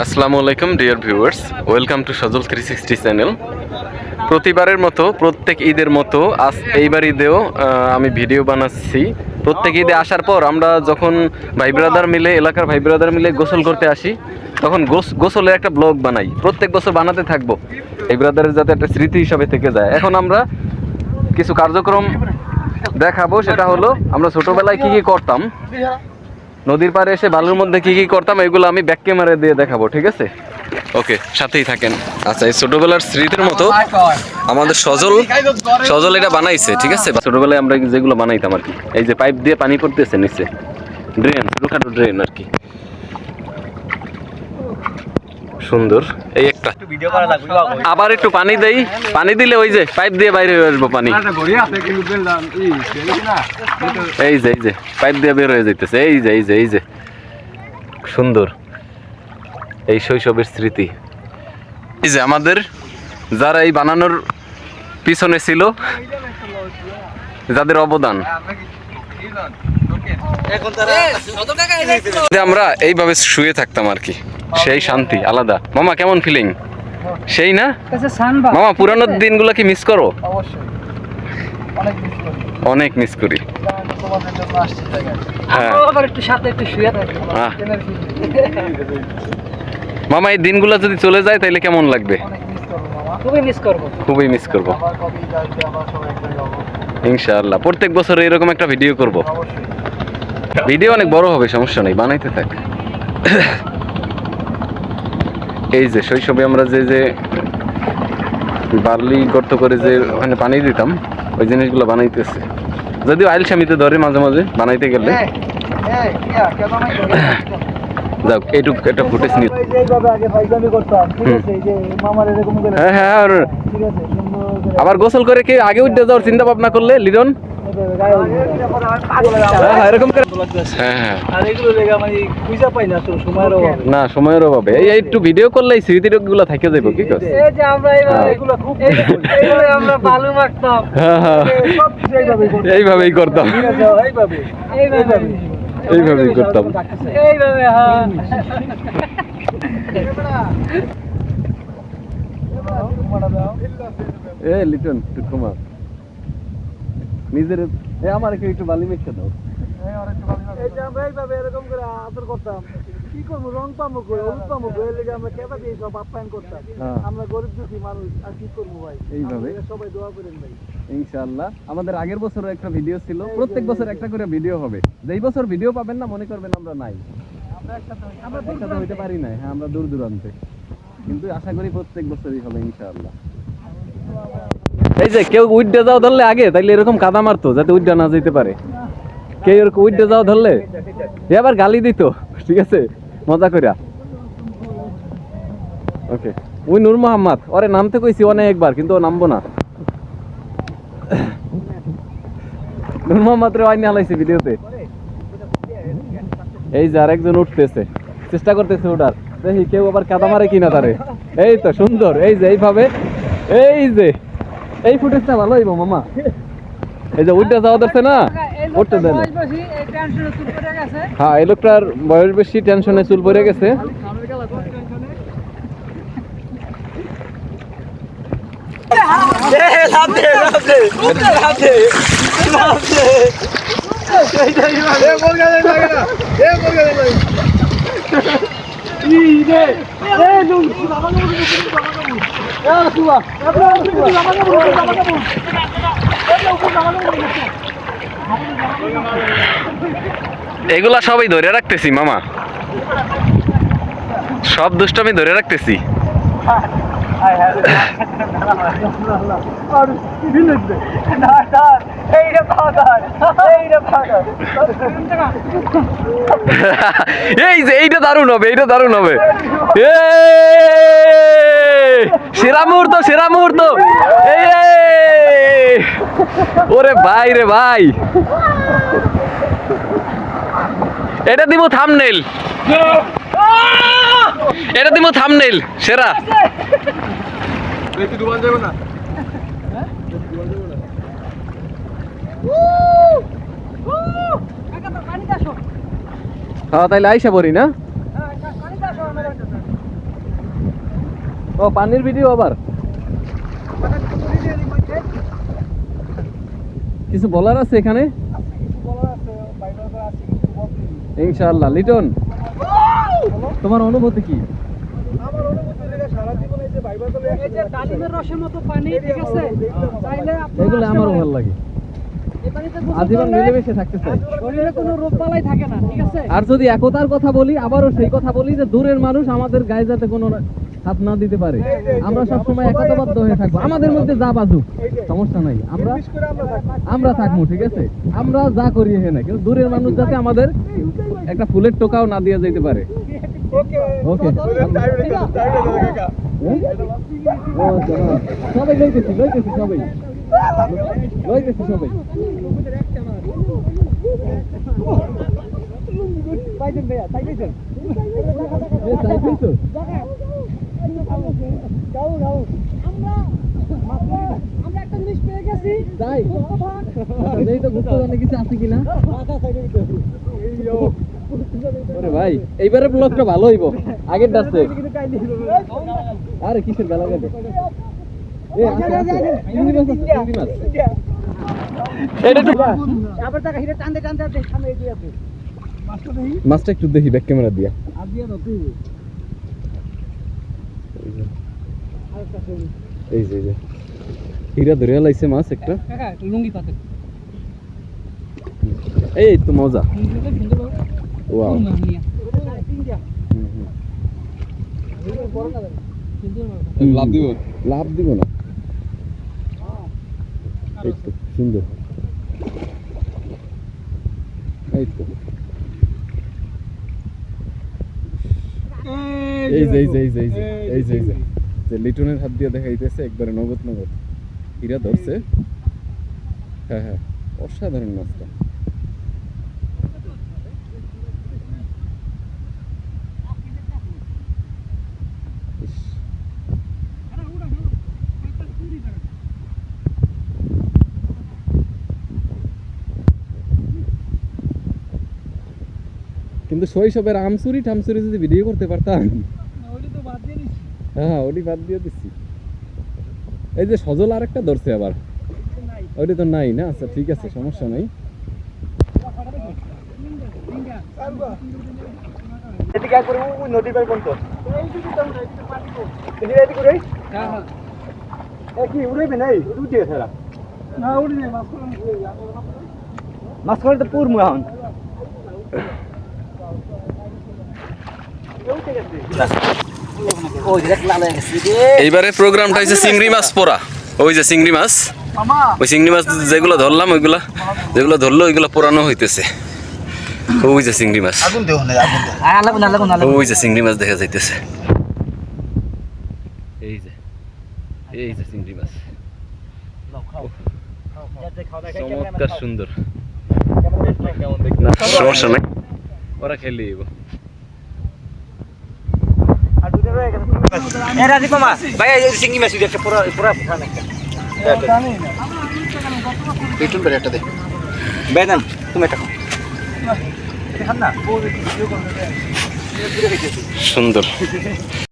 আসসালামু আলাইকুম dear viewers, welcome to Sajal 360 channel. প্রতিবারের মতো প্রত্যেক ঈদের মতো এইবার ঈদেও আমি ভিডিও বানাচ্ছি। প্রত্যেক ঈদে আসার পর আমরা যখন এলাকার ভাই ব্রাদার মিলে গোসল করতে আসি, তখন গোসলের একটা ব্লগ বানাই। প্রত্যেক বছর বানাতে থাকবো, এই ব্রাদারের যাতে একটা স্মৃতি হিসাবে থেকে যায়। এখন আমরা কিছু কার্যক্রম দেখাবো, সেটা হলো আমরা ছোটবেলায় কি কি করতাম, নদীর পাড়ে এসে বালুর মধ্যে কি কি করতাম, এগুলো আমি ব্যাক ক্যামেরা দিয়ে দেখাবো, ঠিক আছে? ওকে, সাথেই থাকেন। আচ্ছা, এই ছোটবেলার স্মৃতির মতো আমাদের সজল এটা বানাইছে, ঠিক আছে? ছোটবেলায় আমরা যেগুলো বানাইতাম আর কি, এই যে পাইপ দিয়ে পানি পড়তেছে নিচে, ড্রেন, ছোটখাটো ড্রেন আর কি, সুন্দর। এই একটা আবার একটু পানি দেই, পানি দিলে ওই যে পাইপ দিয়ে বাইরে হয়ে আসবো পানি। এই যে পাইপ দিয়ে বের হয়ে যাইতেছে, এই যে সুন্দর। এই শৈশবের স্মৃতি, এই যে আমাদের যারা এই বানানোর পিছনে ছিল, যাদের অবদান, আমরা এইভাবে শুয়ে থাকতাম আর কি, সেই শান্তি আলাদা। মামা কেমন ফিলিং? সেই না মামা, পুরানো দিনগুলো কি মিস করো? অনেক মিস করি। হ্যাঁ মামা, এই দিনগুলো যদি চলে যায় তাহলে কেমন লাগবে? খুবই মিস করবো। ইনশাআল্লাহ প্রত্যেক বছর এরকম একটা ভিডিও করব। ভিডিও অনেক বড় হবে, সমস্যা নেই, বানাইতে থাক। এই যে শৈশবে আমরা যে বার্লি গর্ত করে যে ওখানে পানি দিতাম, ওই জিনিসগুলো বানাইতেছে। যদিও আইল স্বামীতে ধরে মাঝে মাঝে বানাইতে গেলে। যাক, এইটুকু একটা ফুটেজ নিয়ে হ্যাঁ, আবার গোসল করে কি আগে উঠে যাওয়ার চিন্তা ভাবনা করলে লিডন এরকম না, সময়ের অভাবে এই একটু ভিডিও করলে স্মৃতিগুলো থেকে যাবো। কি করছে এইভাবেই করতাম, এইভাবেই করতাম। লিটন কুমার নিজের আমার একটু বালি মিশে দাও। এরকম করে আদর করতাম, কি করবো, রং পামো আমরা কেবা দিয়ে সব আপ্যায়ন করতাম। আমরা গরিব দুঃখী মানুষ, আর কি করবো ভাই? এইভাবে সবাই দোয়া করেন ভাই। ইনশাআল্লাহ আমাদের আগের বছরও একটা ভিডিও ছিল, প্রত্যেক বছর একটা করে ভিডিও হবে। যেই বছর ভিডিও পাবেন না মনে করবেন আমরা নাই, আমরা একসাথে হইতে পারি নাই। হ্যাঁ, আমরা দূর দূরান্তে, কিন্তু আশা করি প্রত্যেক বছরই হবে ইনশাআল্লাহ। এই যে কেউ উইডে যাও ধরলে আগে, তাইলে এরকম কাদা মারতো যাতে উইডা না যেতে পারে। কেউ এরকম উইডে যাও ধরলে আবার গালি দিত, ঠিক আছে, মজা কইরা। ওকে, ওই নূর মোহাম্মদ, ওরে নামতে কইছি অনেকবার, কিন্তু ও নামবো না। নূর মোহাম্মদ রে আইনে হালাইছে ভিডিওতে। এই যে আরেকজন উঠতেছে, চেষ্টা করতেছে ওঠার, দেখি কেউ আবার কাদা মারে কিনা তারে। এই তো সুন্দর, এই যে এইভাবে, এই যে এই ফুটেজটা ভালো হইব মামা। এই যে উঠতে যাওয়া ধরছে না, উঠতে দেন। হ্যাঁ, এই লোকটার বয়স বেশি, টেনশনে চুল পড়ে গেছে। এগুলা সবাই ধরে রাখতেছি মামা, সব দুষ্ট আমি ধরে রাখতেছি। এই যে এইটা দারুণ হবে, এইটা দারুণ হবে। সেরা মুহূর্ত। ওরে ভাই রে ভাই, এটা দিব থাম্বনেইল, সেরা। হ্যাঁ তাইলে আইসা পড়ি না। ও পানির ভিডিও আবার কিছু বলার আছে এখানে ইনশাআল্লাহ। লিটন, তোমার অনুভূতি কি? এগুলো আমারও ভালো লাগে, আজীবন মিলেমিশে থাকতে চাই, কোনো রোগ বালাই থাকে না, ঠিক আছে? আর যদি একতার কথা বলি, আবারও সেই কথা বলি যে দূরের মানুষ আমাদের গায়ে যাতে কোনো হাত না দিতে পারে, আমরা সবসময় একতাবদ্ধ হয়ে থাকবো। আমাদের মধ্যে যা বাজুক সমস্যা নাই, আমরা থাকবো, ঠিক আছে? আমরা যা করি এখানে, কিন্তু দূরের মানুষ যাতে আমাদের একটা ফুলের টোকাও না দিয়ে যেতে পারে। ওকে, সবাই লইতেছি সবাই ভাই এইবারে ব্লগটা ভালো হইব, আগের ডাকছে। আরে কিসের বেলা গেছে? মাছটা একটু দেখি ব্যাক ক্যামেরা দিয়া। এই যে হীরা ধরে লাইছে মাছ একটা, এই তো মজা। ওয়াও, লাভ দিব না, এই তো সুন্দর, এই তো এই যে লিটনের হাত দিয়ে দেখাইতেছে একবারে নগদ হীরা ধরছে। হ্যাঁ, অসাধারণ মাছটা। কিন্তু শৈশবের আমচুরি ঠামচুরি যদি ভিডিও করতে পারতাম। হ্যাঁ, ওটি বাদ দিয়ে দিচ্ছি। এই যে সজল আর একটা ধরছে আবার, ওইটা তো নাই না? আচ্ছা ঠিক আছে, সমস্যা নাই। মাছ করে তো পুর মুহান এইবারে প্রোগ্রামটা হচ্ছে চিংড়ি মাছ পোড়া। ওই যে চিংড়ি মাছ, ওই চিংড়ি মাছ যেগুলো ধরলাম, যেগুলো ধরলো ওইগুলো পোড়ানো হইতেছে। ওই যে চিংড়ি মাছ, ওই যে চিংড়ি মাছ দেখা যাইতেছে। এই যে চিংড়ি মাছ, চমৎকার সুন্দর। সমস্যা নাই, ওরা খেলে দিব। সুন্দর।